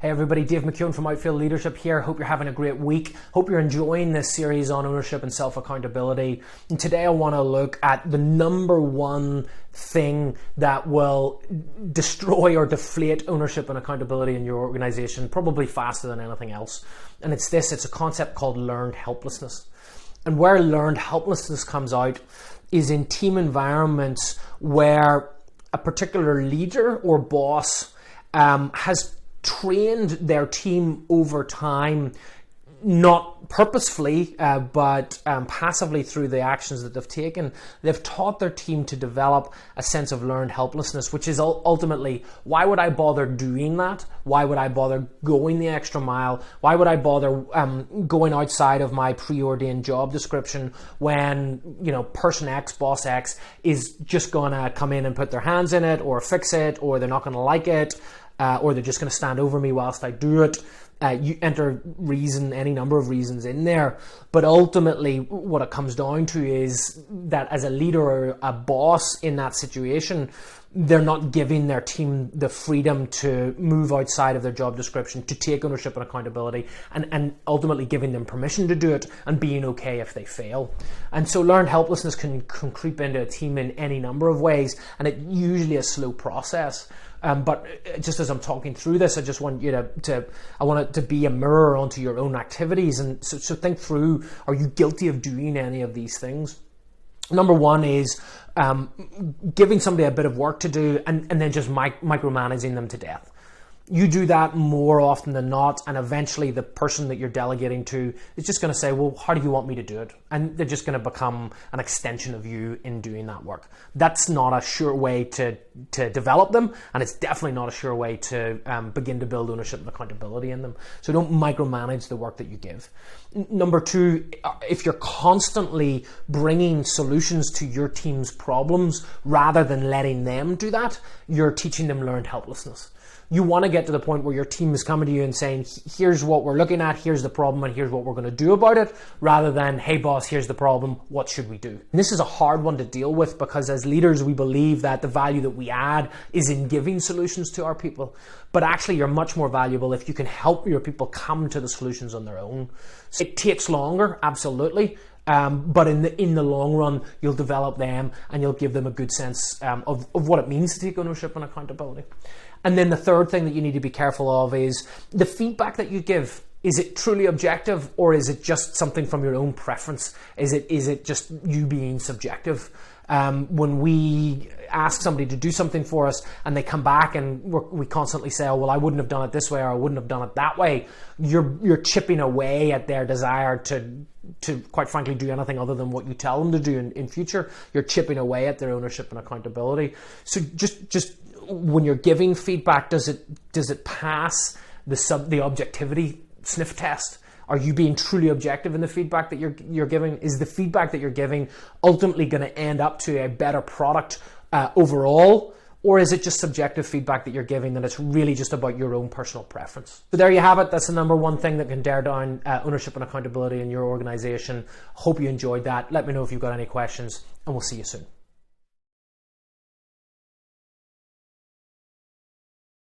Hey everybody, Dave McKeown from Outfield Leadership here. Hope you're having a great week. Hope you're enjoying this series on ownership and self-accountability. And today I want to look at the number one thing that will destroy or deflate ownership and accountability in your organization, probably faster than anything else. And it's this, it's a concept called learned helplessness. And where learned helplessness comes out is in team environments where a particular leader or boss has trained their team over time, not purposefully, but passively through the actions that they've taken. They've taught their team to develop a sense of learned helplessness, which is ultimately, why would I bother doing that? Why would I bother going the extra mile? Why would I bother going outside of my preordained job description when, you know, person X, boss X is just gonna come in and put their hands in it or fix it, or they're not gonna like it, or they're just going to stand over me whilst I do it. You enter any number of reasons in there. But ultimately, what it comes down to is that as a leader or a boss in that situation, they're not giving their team the freedom to move outside of their job description, to take ownership and accountability, and ultimately giving them permission to do it and being okay if they fail. And so learned helplessness can creep into a team in any number of ways, and it's usually a slow process. But just as I'm talking through this, I just want you I want it to be a mirror onto your own activities. And so think through, are you guilty of doing any of these things? Number one is giving somebody a bit of work to do and then just micromanaging them to death. You do that more often than not, and eventually the person that you're delegating to is just going to say, well, how do you want me to do it? And they're just going to become an extension of you in doing that work. That's not a sure way to develop them, and it's definitely not a sure way to begin to build ownership and accountability in them. So don't micromanage the work that you give. Number two, if you're constantly bringing solutions to your team's problems rather than letting them do that, you're teaching them learned helplessness. You want to get to the point where your team is coming to you and saying, here's what we're looking at, here's the problem, and here's what we're going to do about it, rather than, hey boss, here's the problem, what should we do? And this is a hard one to deal with, because as leaders, we believe that the value that we add is in giving solutions to our people. But actually, you're much more valuable if you can help your people come to the solutions on their own. So it takes longer, absolutely. But in the long run, you'll develop them and you'll give them a good sense of what it means to take ownership and accountability. And then the third thing that you need to be careful of is the feedback that you give. Is it truly objective, or is it just something from your own preference? Is it just you being subjective? When we ask somebody to do something for us and they come back and we constantly say, oh, well, I wouldn't have done it this way, or I wouldn't have done it that way, you're chipping away at their desire to quite frankly do anything other than what you tell them to do in future. You're chipping away at their ownership and accountability. So just when you're giving feedback, does it pass the objectivity sniff test? Are you being truly objective in the feedback that you're giving? Is the feedback that you're giving ultimately going to end up to a better product overall? Or is it just subjective feedback that you're giving that it's really just about your own personal preference? So there you have it. That's the number one thing that can tear down ownership and accountability in your organization. Hope you enjoyed that. Let me know if you've got any questions, and we'll see you soon.